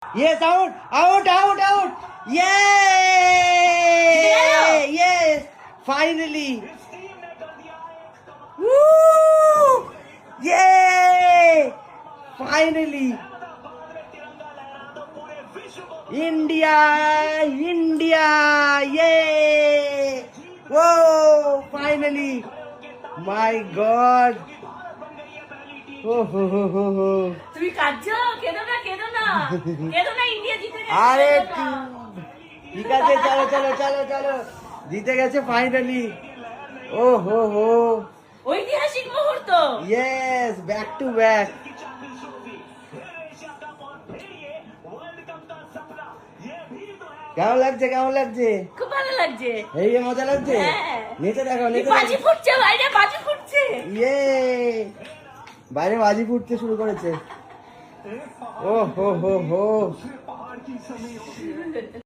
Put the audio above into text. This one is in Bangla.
Yes, out, out, out, out. Yay! Yes, finally. Woo! Yay! Finally. India, India, yay! Whoa! Finally. My God. Oh, ho, ho, ho, ho. তুমি কাঁদছো? কেঁদো না, কেঁদো না, কেঁদো না, ইন্ডিয়া জিতে গেছে। আরে কেঁদো না। ঠিক আছে, চলো চলো চলো চলো, জিতে গেছে ফাইনালি। ও হো হো, ঐতিহাসিক মুহূর্ত। Yes, back to back. কেমন লাগছে, কেমন লাগছে? খুব ভালো লাগছে। এই যে মজা লাগছে। হ্যাঁ। নিচে দেখো, এই নিচে বাজি দেখো। ফুটছে, বাইরে বাজি ফুটছে। ইয়ে, বাইরে বাজি ফুটতে শুরু করেছে। ও হো হো হো।